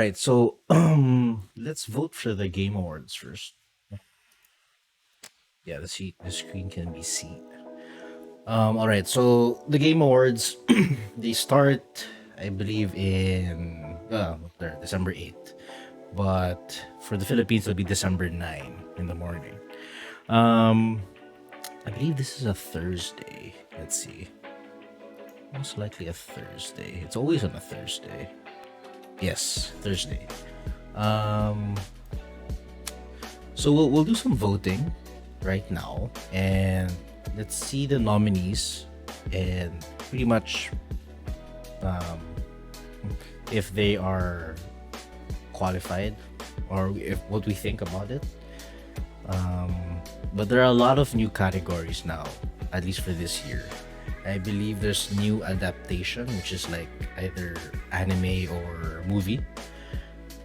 right, so let's vote for the Game Awards first. Yeah, the screen can be seen. All right, so the Game Awards they start, I believe, in there, December 8th, but for the Philippines it'll be December 9 in the morning. Um, I believe this is a Thursday. Let's see, most likely a Thursday. It's always on a Thursday. Yes, Thursday. Um, so we'll do some voting right now, and let's see the nominees, and pretty much um, if they are qualified or if what we think about it. Um, but there are a lot of new categories now, at least for this year. I believe there's new adaptation, which is like either anime or movie.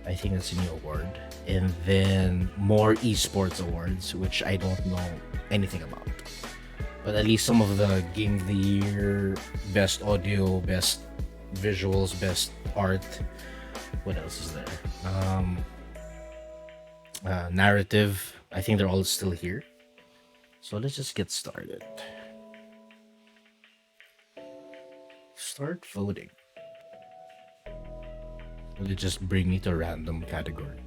I think that's a new award. And then more esports awards, which I don't know anything about. But at least some of the game of the year, best audio, best visuals, best art. What else is there? Narrative. I think they're all still here. So let's just get started. Start voting. Will it just bring me to a random category?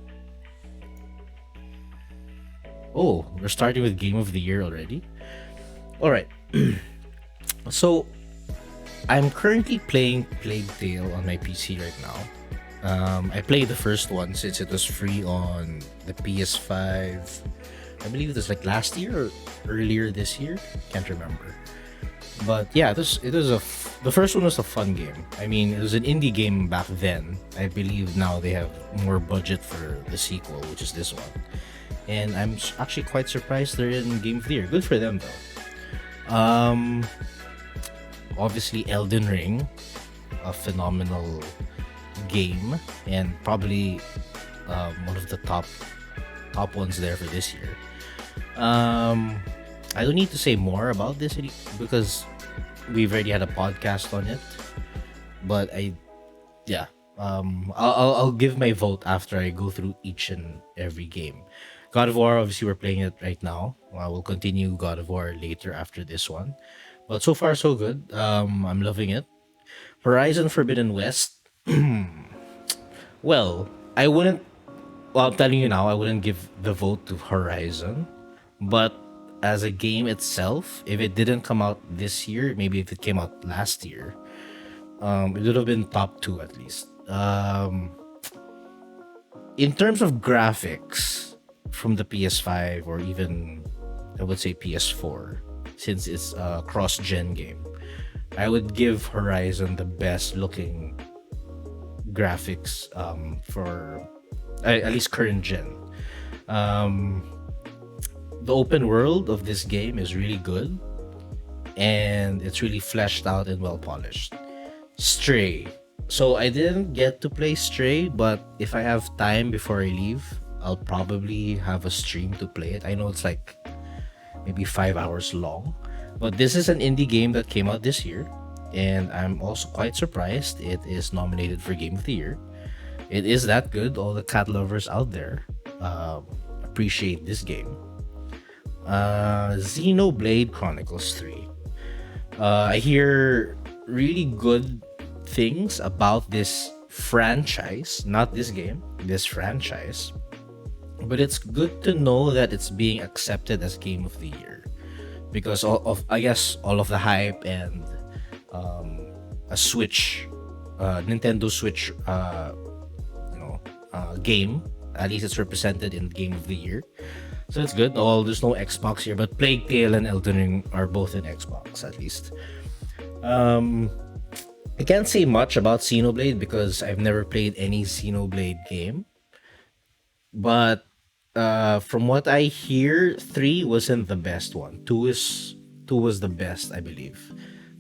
Oh, we're starting with Game of the Year already? Alright. So, I'm currently playing Plague Tale on my PC right now. I played the first one since it was free on the PS5. I believe it was like last year or earlier this year. Can't remember. But yeah, the first one was a fun game. I mean, it was an indie game back then. I believe now they have more budget for the sequel, which is this one. And I'm actually quite surprised they're in Game of the Year. Good for them though. Obviously Elden Ring, a phenomenal game, and probably one of the top ones there for this year. I don't need to say more about this because we've already had a podcast on it. But I'll give my vote after I go through each and every game. God of War, obviously, we're playing it right now. We'll continue God of War later after this one. But so far, so good. I'm loving it. Horizon Forbidden West. Well, I wouldn't. Well, I'm telling you now, I wouldn't give the vote to Horizon. But as a game itself, if it didn't come out this year, maybe if it came out last year, it would have been top 2 at least. In terms of graphics from the PS5 or even I would say PS4, since it's a cross-gen game, I would give Horizon the best looking graphics for at least current gen. The open world of this game is really good, and it's really fleshed out and well polished. Stray. So I didn't get to play Stray, but if I have time before I leave, I'll probably have a stream to play it. I know it's like maybe 5 hours long, but this is an indie game that came out this year, and I'm also quite surprised it is nominated for Game of the Year. It is that good. All the cat lovers out there appreciate this game. Xenoblade Chronicles 3. I hear really good things about this franchise, not this game, this franchise. But it's good to know that it's being accepted as Game of the Year because I guess all of the hype and a Switch, Nintendo Switch, game. At least it's represented in Game of the Year. So it's good. There's no Xbox here, but Plague Tale and Elden Ring are both in Xbox at least. I can't say much about Xenoblade because I've never played any Xenoblade game. But from what I hear, 3 wasn't the best one. 2 was the best, I believe.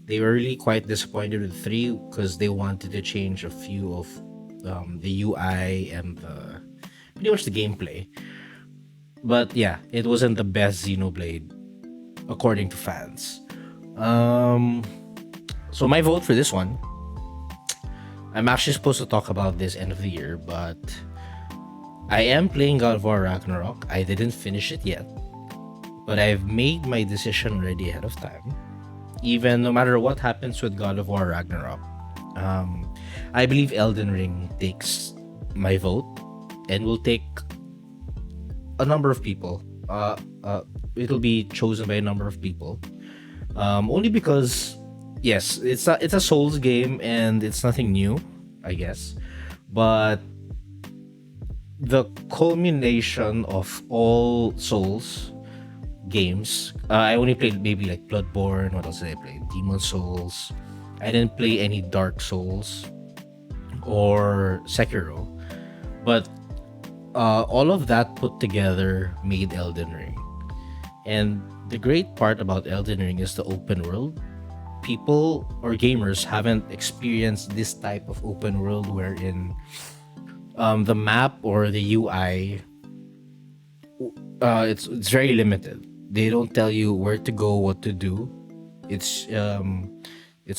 They were really quite disappointed with 3 because they wanted to change a few of the UI and pretty much the gameplay. But yeah, it wasn't the best Xenoblade according to fans. So my vote for this one, I'm actually supposed to talk about this end of the year, but I am playing God of War Ragnarok. I didn't finish it yet, but I've made my decision already ahead of time. Even no matter what happens with God of War Ragnarok, I believe Elden Ring takes my vote and will take a number of people. It'll be chosen by a number of people. Only because, yes, it's a Souls game and it's nothing new, I guess. But the culmination of all Souls games, I only played maybe like Bloodborne. What else did I play? Demon Souls. I didn't play any Dark Souls or Sekiro, but all of that put together made Elden Ring. And the great part about Elden Ring is the open world. People or gamers haven't experienced this type of open world wherein the map or the UI, it's very limited. They don't tell you where to go, what to do. It's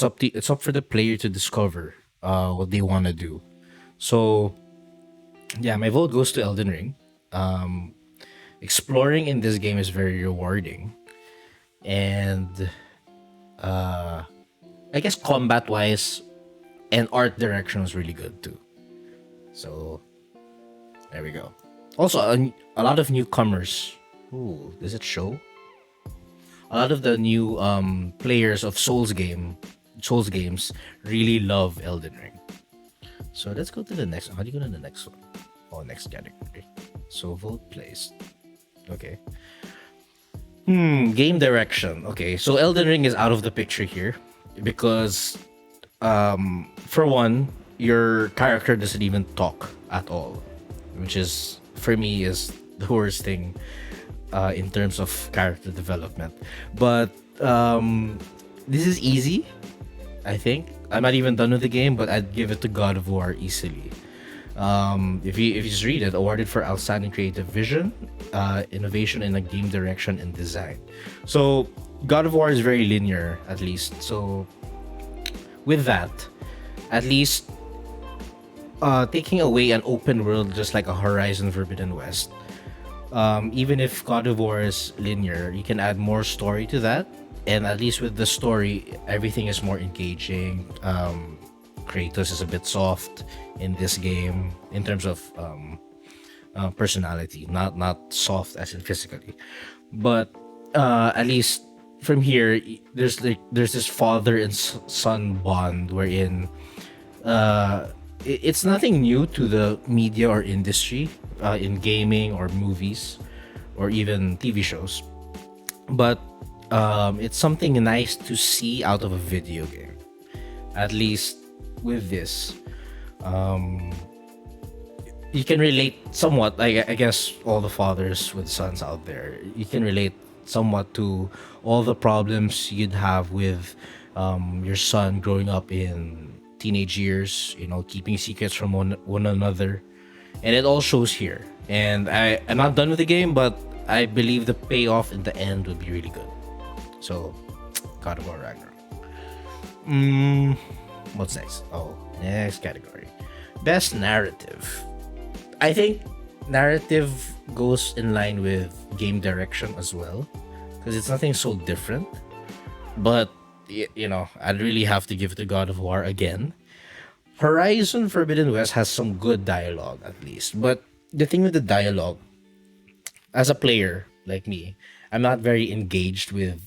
up for the player to discover what they want to do. So yeah, my vote goes to Elden Ring. Exploring in this game is very rewarding, and I guess combat wise and art direction is really good too. So there we go. Also, a lot of newcomers. Ooh, does it show? A lot of the new players of Souls games really love Elden Ring. So let's go to the next one. How do you go to the next one? Oh, next category. So vote placed. Okay. Game direction. Okay, so Elden Ring is out of the picture here because for one, your character doesn't even talk at all, which is for me is the worst thing in terms of character development. But this is easy, I think. I'm not even done with the game, but I'd give it to God of War easily. If you just read it, awarded for outstanding creative vision, innovation in a game direction and design. So God of War is very linear, at least. So with that, at least taking away an open world just like a Horizon Forbidden West, even if God of War is linear, you can add more story to that. And at least with the story, everything is more engaging. Kratos is a bit soft in this game in terms of personality, not soft as in physically, but at least from here, there's this father and son bond wherein it's nothing new to the media or industry in gaming or movies or even TV shows, but it's something nice to see out of a video game. At least with this, you can relate somewhat. I guess all the fathers with sons out there, you can relate somewhat to all the problems you'd have with your son growing up in teenage years, keeping secrets from one another, and it all shows here. And I'm not done with the game, but I believe the payoff in the end would be really good. So God of War Ragnarok. What's next? Oh, next category, best narrative. I think narrative goes in line with game direction as well, because it's nothing so different. But I'd really have to give it to God of War again. Horizon Forbidden West has some good dialogue at least, but the thing with the dialogue, as a player like me, I'm not very engaged with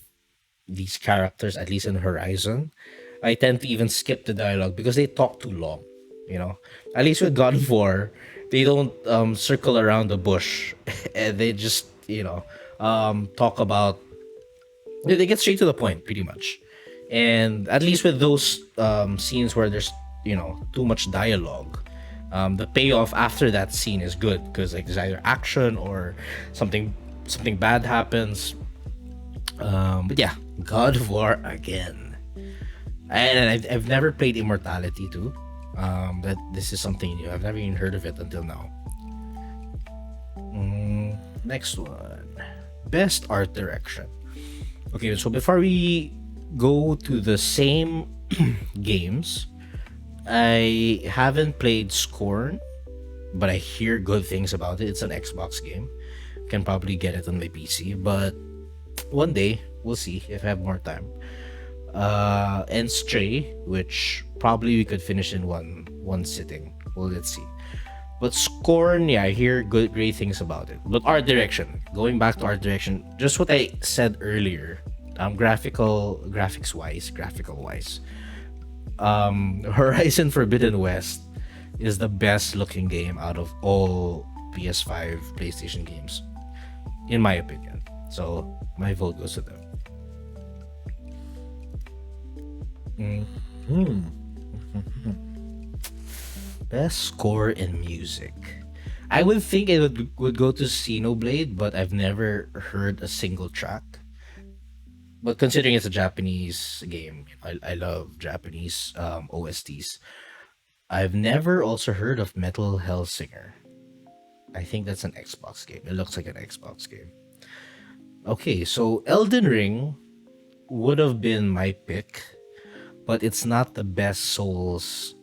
these characters, at least in Horizon. I tend to even skip the dialogue because they talk too long. At least with God of War, they don't circle around the bush, and they just talk about. They get straight to the point, pretty much. And at least with those scenes where there's too much dialogue, the payoff after that scene is good because like there's either action or something bad happens. But yeah, God of War again. And I've never played Immortality too. That this is something new. I've never even heard of it until now. Next one, best art direction. Okay, so before we go to the same games, I haven't played Scorn, but I hear good things about it. It's an Xbox game. Can probably get it on my PC, but one day we'll see if I have more time. And Stray, which probably we could finish in one sitting. Well, let's see. But Scorn, yeah, I hear great things about it. But art direction, going back to art direction, just what I said earlier, graphical wise, Horizon Forbidden West is the best looking game out of all PS5 PlayStation games, in my opinion. So my vote goes to them. Mhm. Best score in music. I would think it would go to Xenoblade, but I've never heard a single track. But considering it's a Japanese game, I love Japanese OSTs. I've never also heard of Metal Hellsinger. I think that's an Xbox game. It looks like an Xbox game. Okay, so Elden Ring would have been my pick, but it's not the best Souls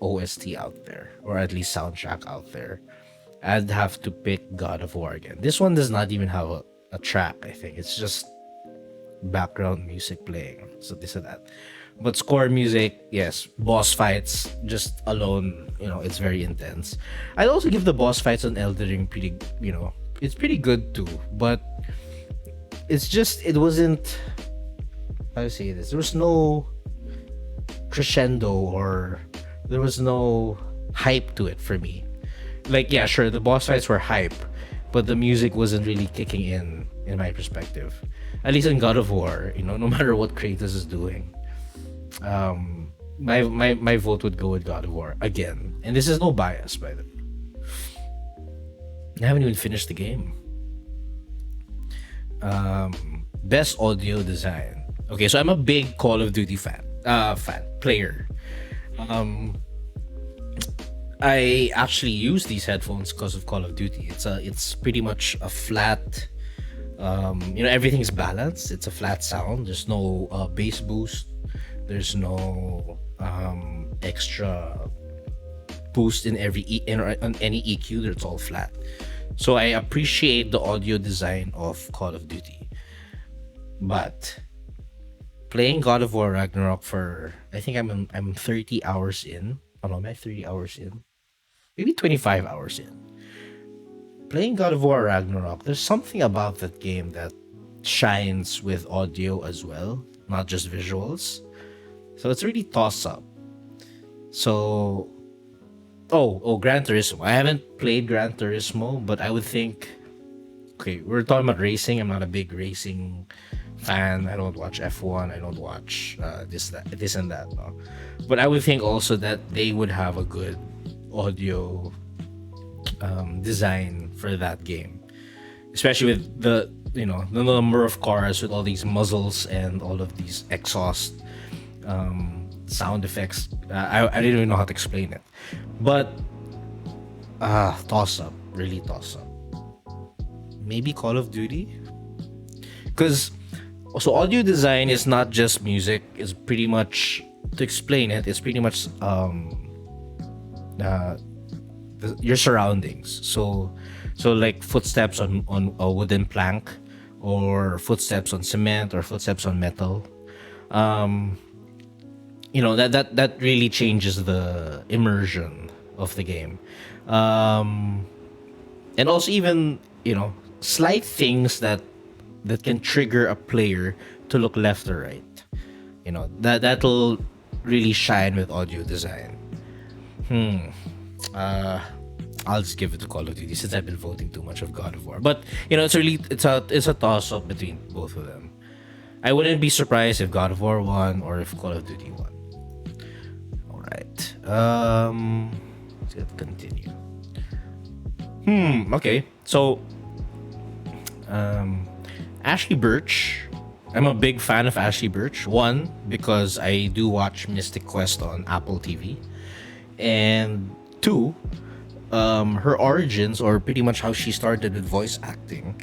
OST out there, or at least soundtrack out there. I'd have to pick God of War again. This one does not even have a track, I think. It's just background music playing. So this and that. But score music, yes. Boss fights, just alone, it's very intense. I'd also give the boss fights on Elden Ring it's pretty good too. But it wasn't, how do you say this? There was no crescendo, or there was no hype to it for me. Like, yeah, sure, the boss fights were hype, but the music wasn't really kicking in my perspective. At least in God of War, no matter what Kratos is doing. My vote would go with God of War again. And this is no bias, by the way. I haven't even finished the game. Best audio design. Okay, so I'm a big Call of Duty player. I actually use these headphones because of Call of Duty. It's pretty much a flat, everything's balanced. It's a flat sound. There's no bass boost. There's no extra boost in on any EQ. It's all flat. So I appreciate the audio design of Call of Duty. But playing God of War Ragnarok for, I think I'm 30 hours in. Oh no, am I 30 hours in? Maybe 25 hours in. Playing God of War Ragnarok, there's something about that game that shines with audio as well, not just visuals. So it's really toss up. So, Gran Turismo. I haven't played Gran Turismo, but I would think, okay, we're talking about racing. I'm not a big racing fan. I don't watch F1. I don't watch this and that. No. But I would think also that they would have a good audio design for that game, especially with the number of cars with all these muzzles and all of these exhaust sound effects. I didn't even know how to explain it, but toss up, really toss up. Maybe Call of Duty, because also audio design is not just music. It's pretty much, to explain it, it's pretty much your surroundings. So like footsteps on a wooden plank, or footsteps on cement, or footsteps on metal. That really changes the immersion of the game. And also even slight things that can trigger a player to look left or right. That'll really shine with audio design. I'll just give it to Call of Duty, since I've been voting too much of God of War. But it's a toss up between both of them. I wouldn't be surprised if God of War won or if Call of Duty won. All right. Let's continue. Okay. So, Ashley Birch. I'm a big fan of Ashley Birch. One, because I do watch Mystic Quest on Apple TV, and two, her origins, or pretty much how she started with voice acting.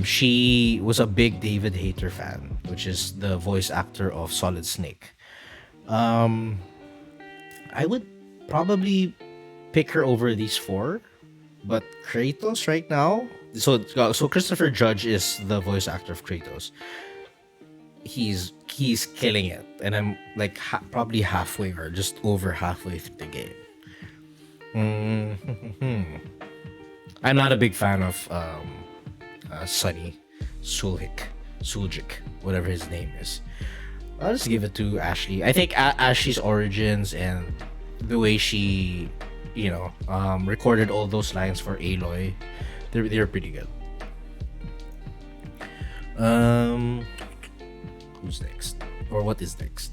She was a big David Hayter fan, which is the voice actor of Solid Snake. I would probably pick her over these four, but Kratos right now. So Christopher Judge is the voice actor of Kratos. He's killing it, and I'm like probably halfway or just over halfway through the game. I'm not a big fan of Sunny Suljic, whatever his name is. I'll just give it to Ashley. I think Ashley's origins and the way she, recorded all those lines for Aloy, they're pretty good. Who's next? Or what is next?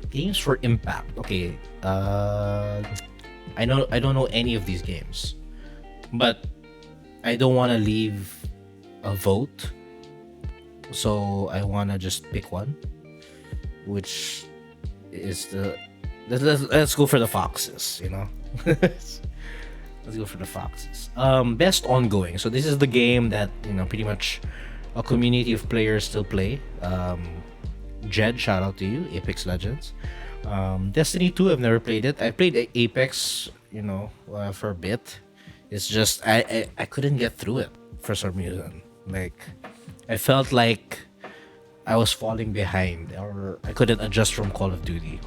Games for Impact. Okay. I don't know any of these games, but I don't want to leave a vote, so I want to just pick one, which is let's go for the Foxes. Let's go for the Foxes. Best ongoing. So this is the game that pretty much a community of players still play. Jed, shout out to you. Apex Legends. Destiny 2, I've never played it. I played Apex, for a bit. It's just I couldn't get through it for some reason. Like, I felt like I was falling behind, or I couldn't adjust from Call of Duty.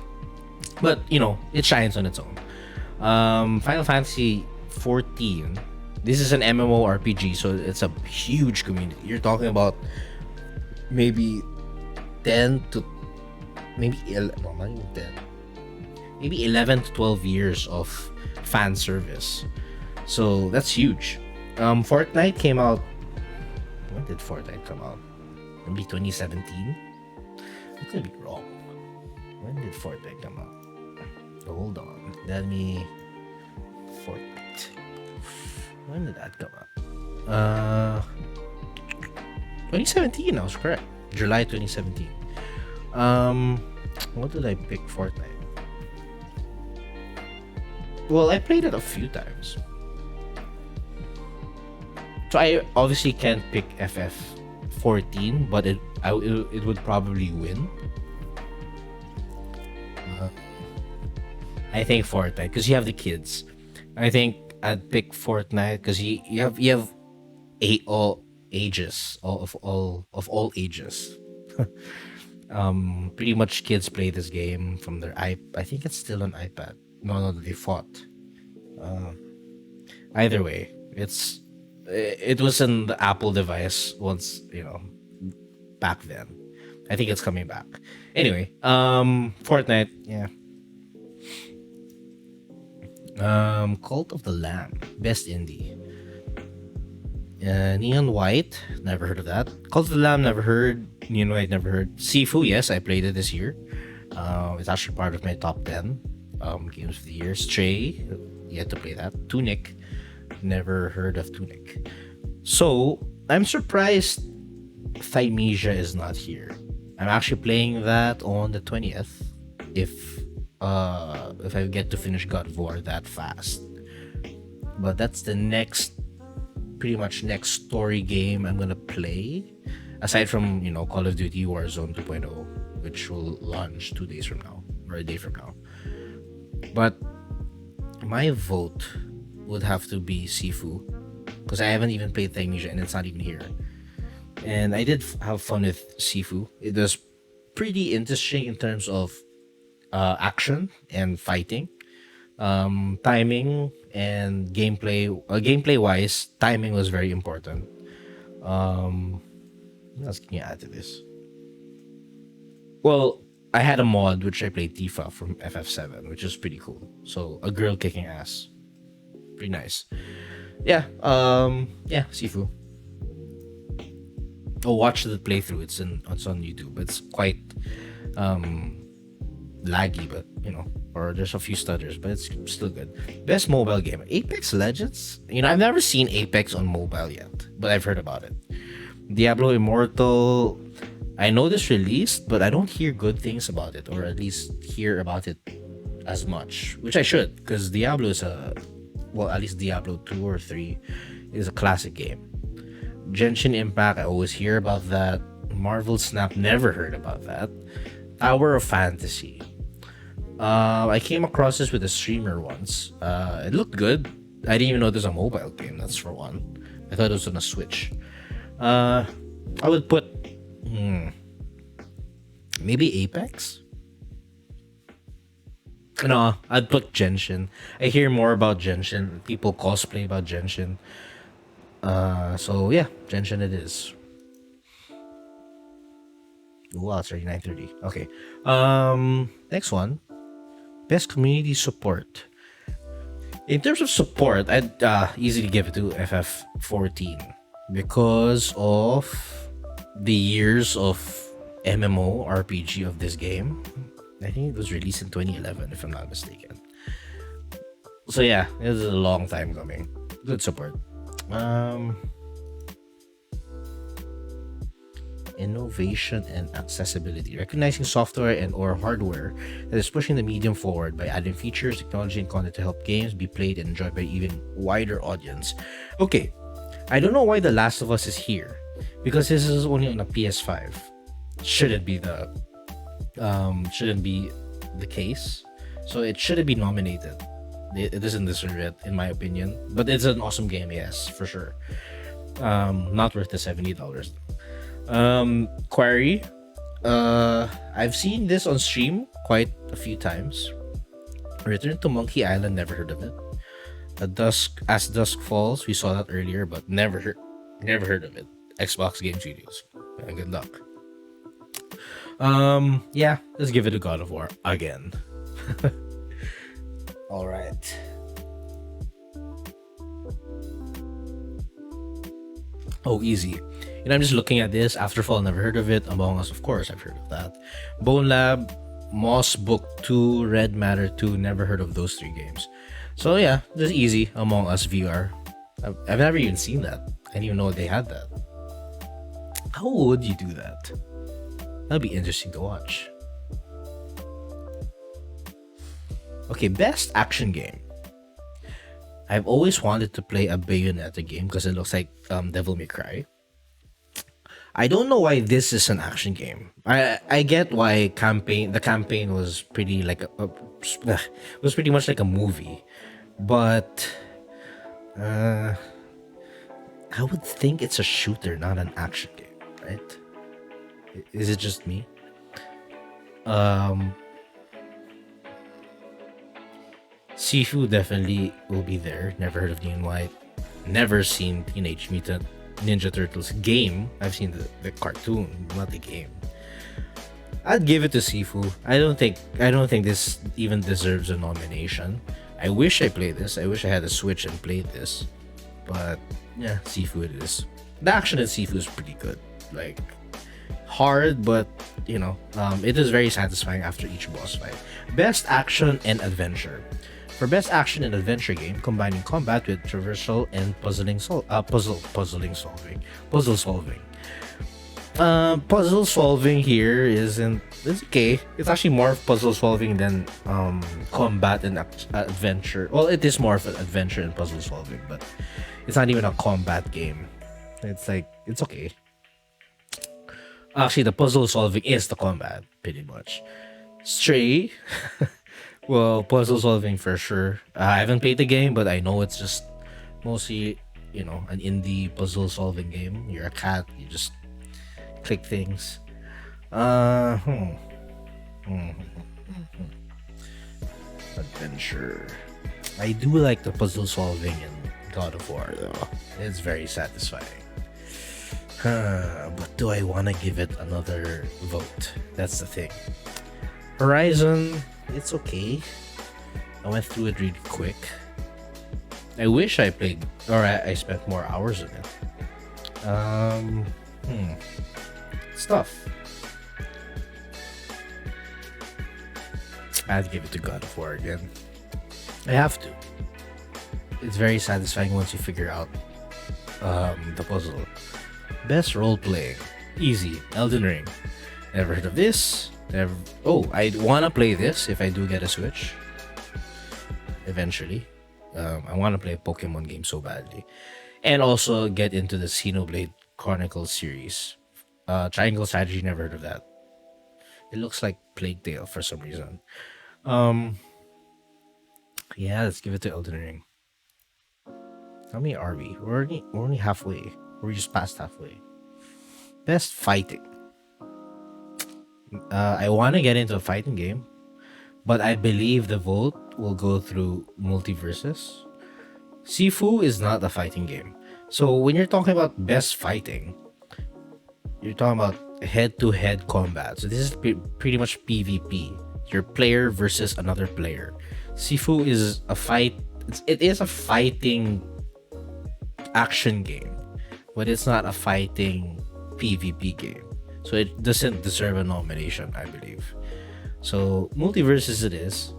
But it shines on its own. Final Fantasy 14. This is an MMORPG, so it's a huge community. You're talking about maybe 10 to maybe 11, well, not even 10, maybe 11 to 12 years of fan service. So that's huge. Fortnite came out. When did Fortnite come out? Maybe 2017. I could be wrong. When did Fortnite come out? Hold on. Let me. Fortnite. When did that come out? 2017. I was correct. July 2017. What did I pick Fortnite? Well, I played it a few times. So I obviously can't pick FF14, but it would probably win. I think Fortnite because you have the kids. I think I'd pick Fortnite because you have all ages, of all ages. Pretty much kids play this game from their I think it's still on iPad. No, they fought. Either way, it was in the Apple device once, back then. I think it's coming back. Anyway, Fortnite, yeah. Cult of the Lamb, best indie. Neon White, never heard of that. Cult of the Lamb, never heard. Neon White, never heard. Sifu, yes, I played it this year. It's actually part of my top 10 games of the year. Stray, yet to play that. Tunic, never heard of Tunic. So, I'm surprised Thymesia is not here. I'm actually playing that on the 20th. If I get to finish God of War that fast. But that's the pretty much next story game I'm gonna play, aside from Call of Duty Warzone 2.0, which will launch 2 days from now or a day from now. But my vote would have to be Sifu because I haven't even played Thymesia and it's not even here. And I did have fun with Sifu. It was pretty interesting in terms of action and fighting. Timing and gameplay wise, timing was very important. What else can you add to this? Well, I had a mod which I played Tifa from FF7, which is pretty cool. So a girl kicking ass, pretty nice. Yeah, Sifu. Oh, watch the playthrough. It's on YouTube. It's quite laggy, but or there's a few stutters, but it's still good. Best mobile game, Apex Legends. I've never seen Apex on mobile yet, but I've heard about it. Diablo Immortal, I know this released, but I don't hear good things about it, or at least hear about it as much, which I should, because Diablo is at least Diablo 2 or 3 is a classic game. Genshin Impact, I always hear about that. Marvel Snap, never heard about that. Tower of Fantasy. I came across this with a streamer once. It looked good. I didn't even know there's a mobile game. That's for one. I thought it was on a Switch. Uh, I would put maybe Apex. No, I'd put Genshin. I hear more about Genshin. People cosplay about Genshin. So yeah, Genshin it is. Wow, it's already 9:30. Okay. Next one. Best community support. In terms of support, I'd easily give it to FF14 because of the years of MMO RPG of this game. I think it was released in 2011, if I'm not mistaken. So yeah, it was a long time coming. Good support. Um, Innovation and accessibility, recognizing software and or hardware that is pushing the medium forward by adding features, technology, and content to help games be played and enjoyed by even wider audience. Okay, I don't know why The Last of Us is here because this is only on a PS5. Shouldn't be the case. So it shouldn't be nominated. It doesn't deserve it, in my opinion. But it's an awesome game, yes, for sure. Not worth the $70. Quarry. I've seen this on stream quite a few times. Return to Monkey Island, never heard of it. As Dusk Falls, we saw that earlier, but never heard of it. Xbox Game Studios. Good luck. Yeah, let's give it a God of War again. All right. Oh, easy. And I'm just looking at this. Afterfall, never heard of it. Among Us, of course, I've heard of that. Bone Lab, Moss Book 2, Red Matter 2, never heard of those three games. So yeah, just easy. Among Us VR. I've never even seen that. I didn't even know they had that. How would you do that? That'd be interesting to watch. Okay, best action game. I've always wanted to play a Bayonetta game because it looks like Devil May Cry. I don't know why this is an action game. I get why the campaign was pretty like was pretty much like a movie, but I would think it's a shooter, not an action game, right? Is it just me? Sifu definitely will be there. Never heard of Neon White. Never seen Teenage Mutant Ninja Turtles game. I've seen the cartoon, not the game. I'd give it to Sifu. I don't think this even deserves a nomination. I wish I played this. I wish I had a Switch and played this. But yeah, Sifu it is. The action in Sifu is pretty good. Like hard, but it is very satisfying after each boss fight. Best action and adventure. For best action and adventure game, combining combat with traversal and puzzle solving. Puzzle solving here it's okay. It's actually more of puzzle solving than combat and adventure. Well, it is more of an adventure and puzzle solving, but it's not even a combat game. It's okay. Actually, the puzzle solving is the combat, pretty much. Stray. Well, puzzle solving for sure. I haven't played the game, but I know it's just mostly, an indie puzzle solving game. You're a cat, you just click things. Adventure. I do like the puzzle solving in God of War, though. It's very satisfying. But do I want to give it another vote? That's the thing. Horizon, it's okay. I went through it really quick. I wish I played, or I spent more hours in it. Stuff. I'd give it to God of War again. I have to. It's very satisfying once you figure out the puzzle. Best role playing. Easy. Elden Ring. Never heard of this. I wanna play this if I do get a Switch. Eventually. I wanna play a Pokemon game so badly. And also get into the Xenoblade Chronicles series. Triangle Strategy, never heard of that. It looks like Plague Tale for some reason. Um, yeah, let's give it to Elden Ring. How many are we? We're only halfway. We're just past halfway. Best fighting. I want to get into a fighting game, but I believe the vote will go through multiverses. Sifu is not a fighting game. So when you're talking about best fighting, you're talking about head-to-head combat. So this is pretty much PvP. Your player versus another player. Sifu is a fight. It is a fighting action game, but it's not a fighting PvP game. So it doesn't deserve a nomination, I believe. So multiverses it is.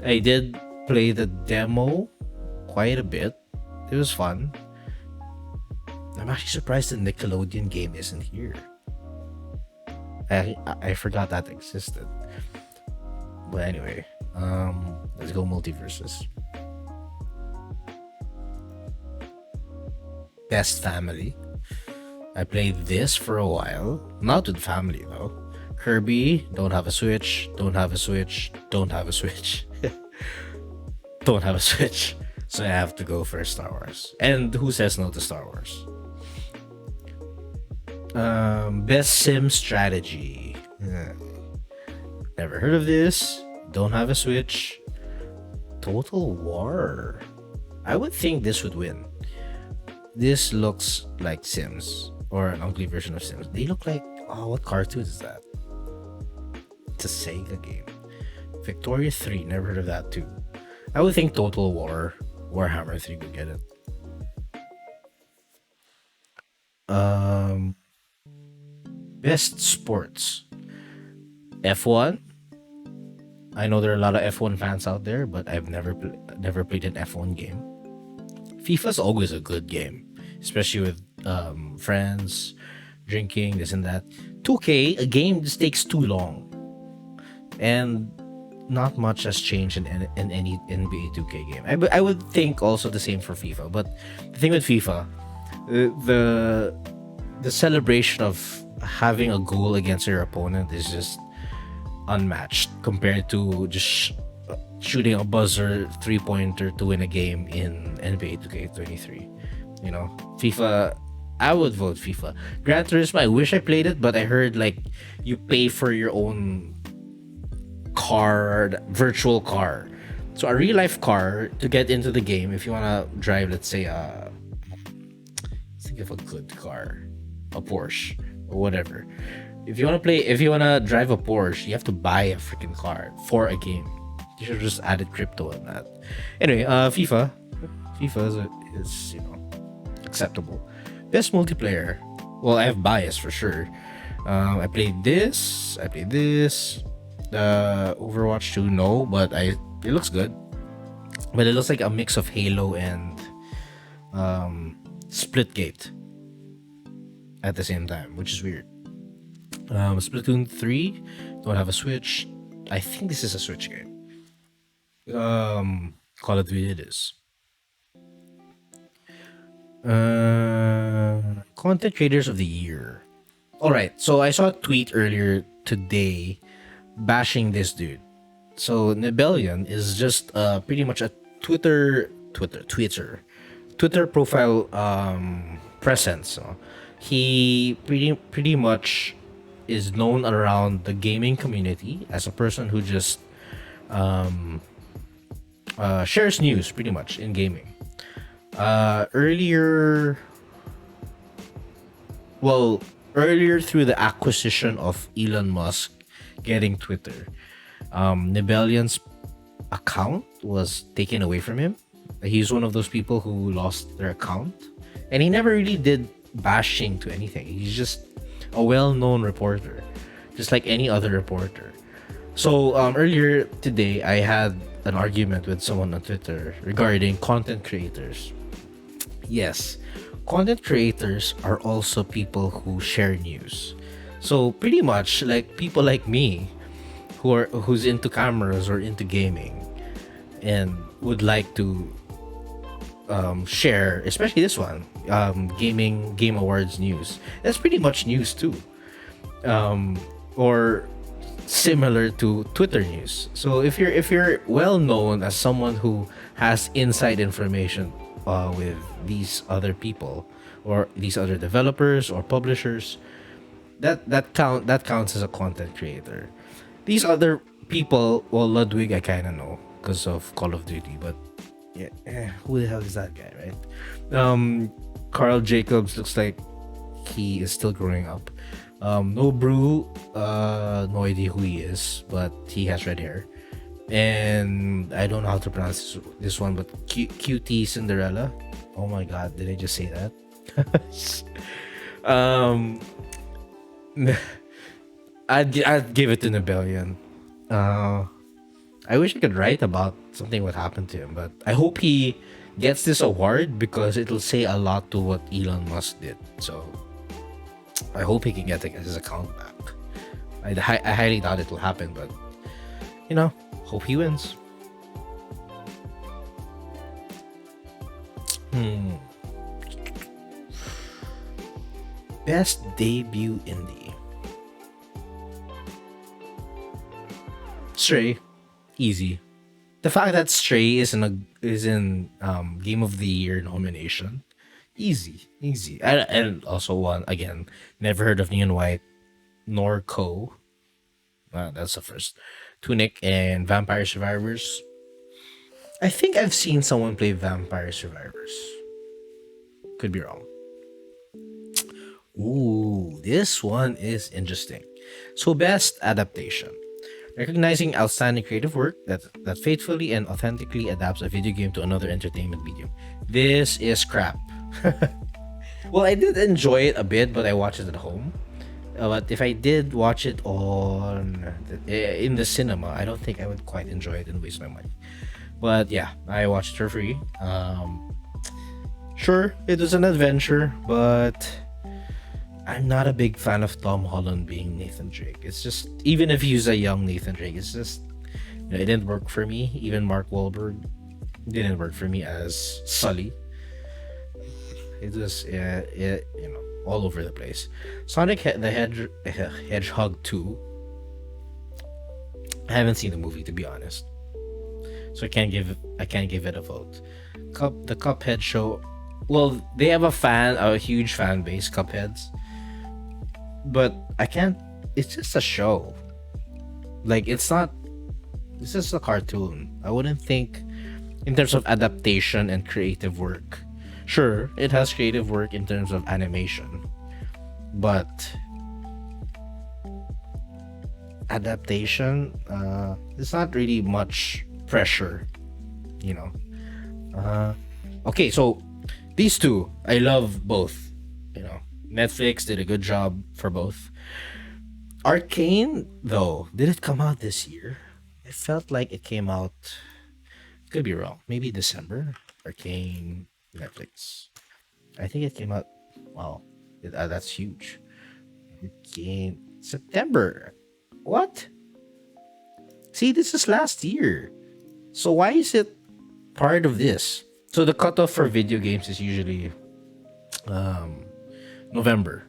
I did play the demo quite a bit. It was fun. I'm actually surprised the Nickelodeon game isn't here. I forgot that existed. But anyway, let's go multiverses. Best family. I played this for a while. Not with family though. Kirby, don't have a Switch, don't have a Switch, don't have a Switch. Don't have a Switch. So I have to go for Star Wars. And who says no to Star Wars? Best sim strategy. Never heard of this. Don't have a Switch. Total War. I would think this would win. This looks like Sims or an ugly version of Sims. They look like, oh, what cartoon is that? It's a Sega game. Victoria 3, never heard of that too. I would think Total War, Warhammer 3 would get it. Best sports. F1. I know there are a lot of F1 fans out there, but I've never played an F1 game. FIFA's always a good game, especially with friends, drinking, this and that. 2K, a game just takes too long, and not much has changed in any NBA 2K game. I would think also the same for FIFA, but the thing with FIFA, the celebration of having a goal against your opponent is just unmatched compared to just shooting a buzzer 3-pointer to win a game in NBA 2K23. You know, FIFA, I would vote FIFA. Gran Turismo, I wish I played it, but I heard like you pay for your own card, virtual car. So a real life car to get into the game if you want to drive, let's say, think of a good car, a Porsche or whatever. If you want to drive a Porsche, you have to buy a freaking car for a game. You should just added crypto on that. Anyway, FIFA is acceptable. Best multiplayer. Well, I have bias for sure. I played this. Overwatch 2, no, but it looks good. But it looks like a mix of Halo and Splitgate at the same time, which is weird. Splatoon 3, don't have a Switch. I think this is a Switch game. Call of Duty it is. Content creators of the year. Alright, so I saw a tweet earlier today bashing this dude. So Nebelion is just pretty much a Twitter profile presence. So he pretty much is known around the gaming community as a person who just shares news pretty much in gaming. Earlier through the acquisition of Elon Musk getting Twitter, Nebelion's account was taken away from him. He's one of those people who lost their account, and he never really did bashing to anything. He's just a well-known reporter, just like any other reporter. So earlier today, I had an argument with someone on Twitter regarding content creators. Yes, content creators are also people who share news. So pretty much like people like me who's into cameras or into gaming and would like to share, especially this one, game awards news. That's pretty much news too. Or similar to Twitter news. So if you're well known as someone who has inside information with these other people or these other developers or publishers, that counts as a content creator. These other people, well, Ludwig I kind of know because of Call of Duty, but yeah, who the hell is that guy, right? Carl Jacobs looks like he is still growing up. No Brew, no idea who he is, but he has red hair. And I don't know how to pronounce this one, but QT Cinderella. Oh my god, did I just say that? um, I'd give it to Nibelian. I wish I could write about something what happened to him, but I hope he gets this award because it'll say a lot to what Elon Musk did. So I hope he can get his account back. I highly doubt it will happen, but hope he wins. Best debut indie. Stray, easy. The fact that Stray is in Game of the Year nomination, easy. And also one again, never heard of Neon White nor Co. That's the first. Tunic and Vampire Survivors. I think I've seen someone play Vampire Survivors. Could be wrong. Ooh, this one is interesting. So, best adaptation. Recognizing outstanding creative work that faithfully and authentically adapts a video game to another entertainment medium. This is crap. Well, I did enjoy it a bit, but I watched it at home. But if I did watch it in the cinema, I don't think I would quite enjoy it and waste my money. But yeah, I watched it for free. Sure, it was an adventure, but I'm not a big fan of Tom Holland being Nathan Drake. It's just, even if he's a young Nathan Drake, it's just, it didn't work for me. Even Mark Wahlberg didn't work for me as Sully. It was, all over the place. Sonic the Hedgehog 2. I haven't seen the movie, to be honest, so I can't give it a vote. The Cuphead show. Well, they have a huge fan base, Cupheads. But I can't. It's just a show. Like, it's not. It's just a cartoon. I wouldn't think, in terms of adaptation and creative work. Sure, it has creative work in terms of animation, but adaptation, it's not really much pressure, Okay, so these two, I love both. Netflix did a good job for both. Arcane, though, did it come out this year? It felt like it came out. Could be wrong. Maybe December. Arcane. Netflix. I think it came out. Wow, that's huge. It came September. What? See, this is last year. So why is it part of this? So the cutoff for video games is usually November.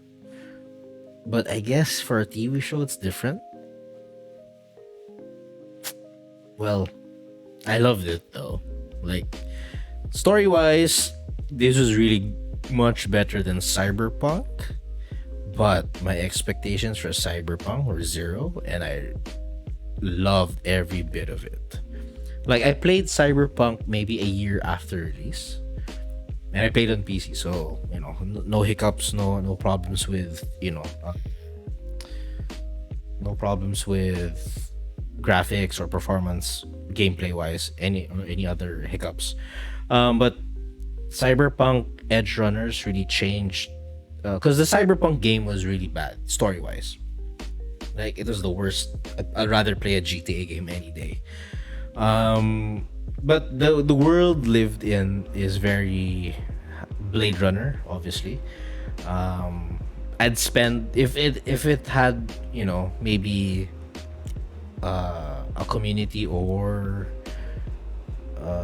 But I guess for a TV show it's different. Well, I loved it though. Like, story-wise, this was really much better than Cyberpunk, but my expectations for Cyberpunk were zero, and I loved every bit of it. Like, I played Cyberpunk maybe a year after release, and I played on PC, so no hiccups, no problems with no problems with graphics or performance, gameplay wise, any other hiccups. But Cyberpunk Edge Runners really changed, because the Cyberpunk game was really bad story wise. Like, it was the worst. I'd rather play a GTA game any day. But the world lived in is very Blade Runner, obviously. I'd spend, if it had maybe a community, or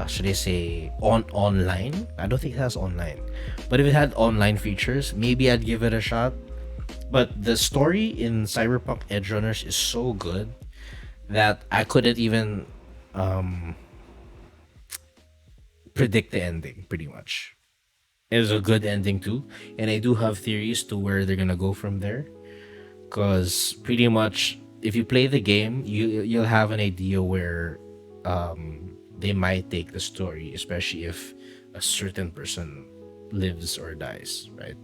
should I say online. I don't think it has online, but if it had online features, maybe I'd give it a shot. But the story in Cyberpunk Edge Runners is so good that I couldn't even um, predict the ending. Pretty much, it was a good ending too, and I do have theories to where they're gonna go from there. Because pretty much, if you play the game, you'll have an idea where they might take the story, especially if a certain person lives or dies, right?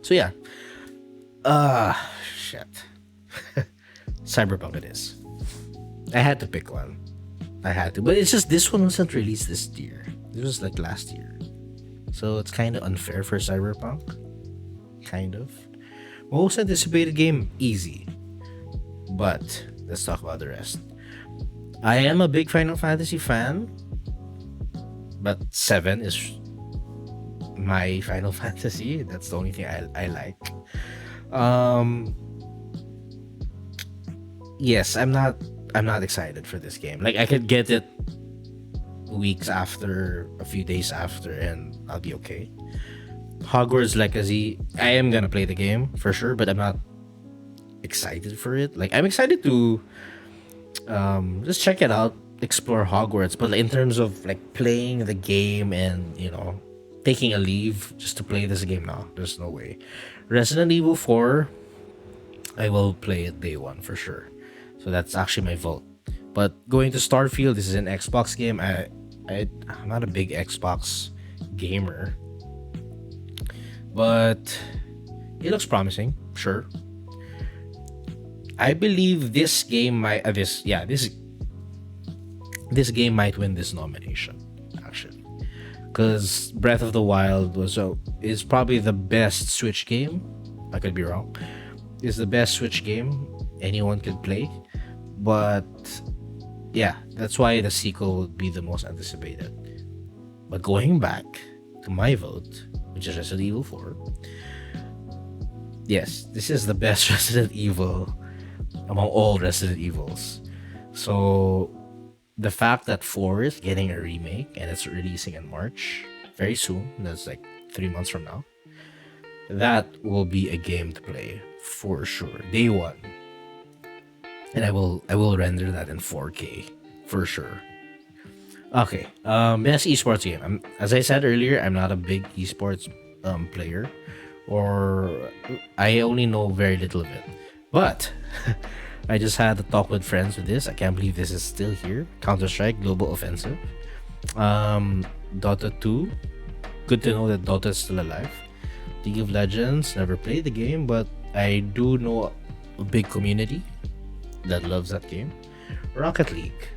So yeah, shit, Cyberpunk it is. I had to pick one. I had to, but it's just this one wasn't released this year. This was like last year, so it's kind of unfair for Cyberpunk. Kind of. Most anticipated game, easy. But let's talk about the rest. I am a big Final Fantasy fan, but 7 is my Final Fantasy. That's the only thing I like. Um yes, I'm not excited for this game. Like I could get it weeks after, a few days after, and I'll be okay. Hogwarts Legacy, I am gonna play the game for sure, but I'm not excited for it. Like I'm excited to just check it out, explore Hogwarts, but in terms of like playing the game and taking a leave just to play this game, no, there's no way. Resident Evil 4, I will play it day one for sure. So that's actually my vote. But going to Starfield, this is an Xbox game. I'm not a big Xbox gamer, but it looks promising. Sure. I believe this game might this game might win this nomination actually, because Breath of the Wild is probably the best Switch game. I could be wrong. Is the best Switch game anyone could play, but yeah, that's why the sequel would be the most anticipated. But going back to my vote, which is Resident Evil 4, yes, this is the best Resident Evil among all Resident Evils. So the fact that 4 is getting a remake and it's releasing in March very soon, that's like 3 months from now, that will be a game to play for sure. Day one. And I will render that in 4K for sure. Okay. Best esports game. As I said earlier, I'm not a big esports player, or I only know very little of it. But I just had a talk with friends with this. I can't believe this is still here. Counter-Strike Global Offensive. Dota 2. Good to know that Dota is still alive. League of Legends. Never played the game, but I do know a big community that loves that game. Rocket League.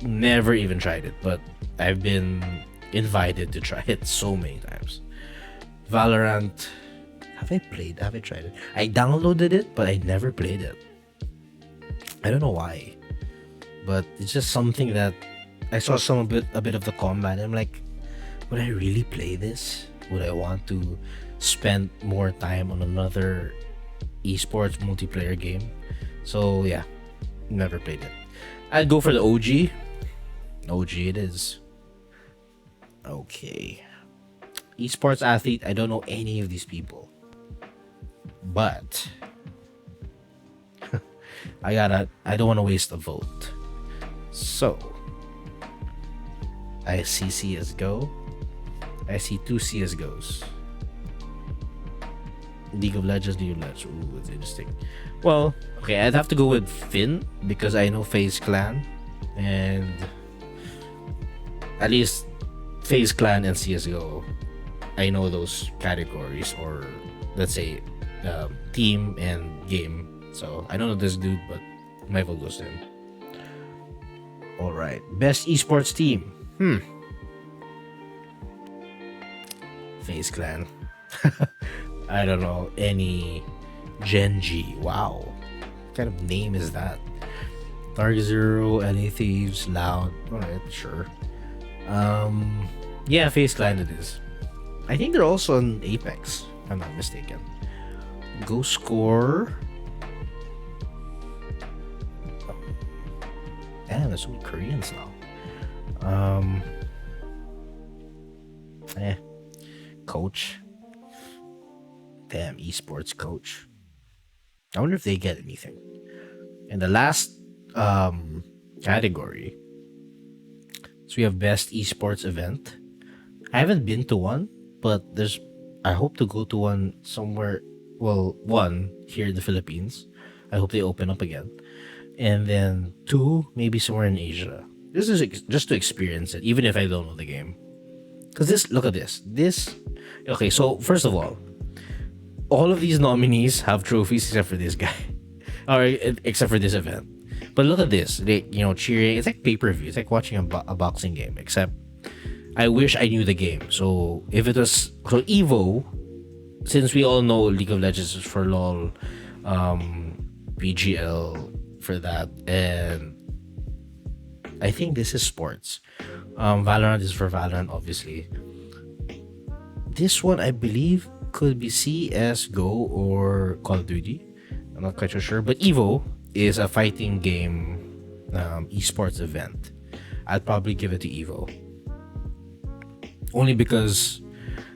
Never even tried it, but I've been invited to try it so many times. Valorant. Have I tried it? I downloaded it, but I never played it. I don't know why, but it's just something that I saw a bit of the combat. I'm like, would I really play this? Would I want to spend more time on another esports multiplayer game? So yeah, never played it. I'd go for the OG. OG it is. Okay. Esports athlete, I don't know any of these people. But I don't want to waste a vote. So I see CSGO. I see 2 CSGOs. League of Legends. Ooh, it's interesting. Well, okay, I'd have to go with Finn because I know FaZe Clan, and at least FaZe Clan and CSGO, I know those categories, or let's say team and game. So I don't know this dude, but my vote goes to him. All right, best esports team. FaZe Clan. I don't know any. Genji. Wow, what kind of name is that? Dark Zero, LA Thieves, Loud. Alright, sure. Yeah, FaZe Clan it is. I think they're also on Apex, if I'm not mistaken. Go Score. Damn, there's so many Koreans now. Coach. Damn, esports coach. I wonder if they get anything. And the last category, so we have best esports event. I haven't been to one, but I hope to go to one somewhere. Well, one here in the Philippines. I hope they open up again, and then two maybe somewhere in Asia. This is just to experience it, even if I don't know the game. Because look at this. Okay. So first of all of these nominees have trophies except for this guy, or except for this event. But look at this. They, cheering. It's like pay-per-view. It's like watching a boxing game, except I wish I knew the game. So if it was Evo, since we all know League of Legends is for LOL, BGL for that, and I think this is sports. Valorant is for Valorant, obviously. This one I believe could be CS:GO or Call of Duty. I'm not quite sure, but Evo is a fighting game esports event. I'd probably give it to Evo. Only because,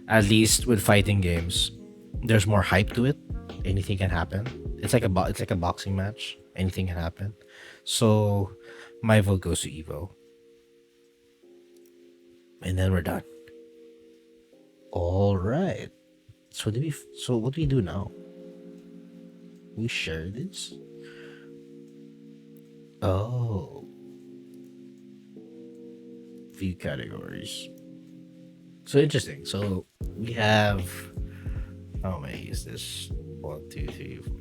at least with fighting games, there's more hype to it. Anything can happen. It's like a boxing match. Anything can happen. So my vote goes to Evo. And then we're done. All right. So what do we do now? We share this. Oh. View categories. So interesting. So we have, how many is this? 1, 2, 3, 4,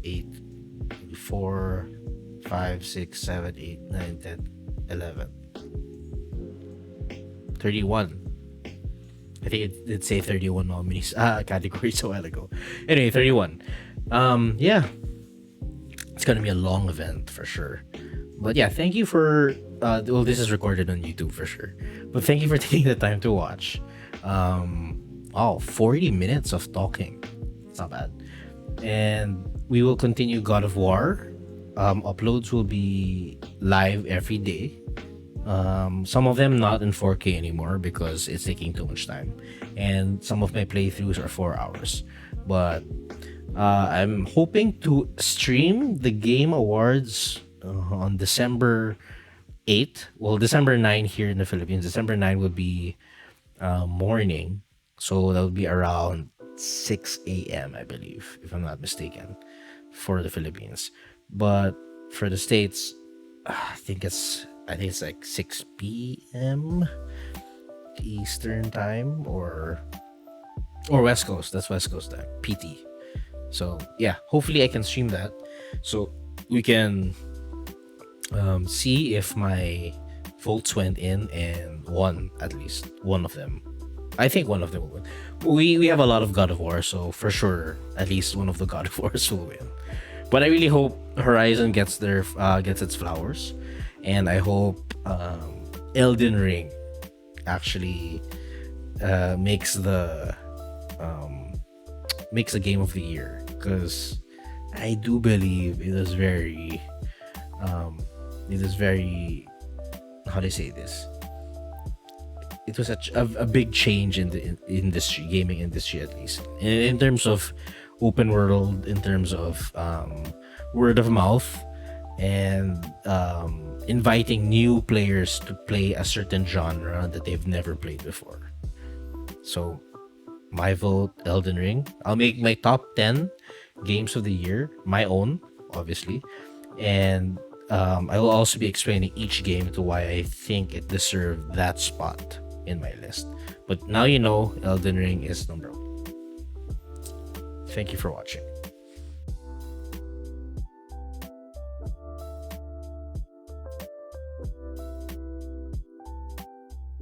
8, 4, 5, 6, 7, 8, 9, 10, 11. 31. I think it did say 31 nominees categories a while ago. Anyway, 31. Yeah. It's gonna be a long event for sure. But yeah, thank you for well, this is recorded on YouTube for sure. But thank you for taking the time to watch. 40 minutes of talking. It's not bad. And we will continue God of War. Uploads will be live every day. Some of them not in 4K anymore because it's taking too much time, and some of my playthroughs are 4 hours. But I'm hoping to stream the Game Awards on December 8th. Well, December 9 here in the Philippines. December 9 will be morning, so that would be around 6 a.m. I believe, if I'm not mistaken, for the Philippines. But for the States, I think it's like 6 p.m. Eastern time or West Coast. That's West Coast time, PT. So yeah, hopefully I can stream that so we can see if my votes went in and won at least one of them. I think one of them will win. We have a lot of God of War, so for sure at least one of the God of Wars will win. But I really hope Horizon gets its flowers, and I hope Elden Ring actually makes the game of the year, because I do believe it is very how do I say this? It was a big change in the industry, gaming industry at least, in terms of open world, in terms of word of mouth, and inviting new players to play a certain genre that they've never played before. So my vote, Elden Ring. I'll make my top 10 games of the year, my own, obviously, and I will also be explaining each game to why I think it deserved that spot in my list. But now you know Elden Ring is number 1. Thank you for watching.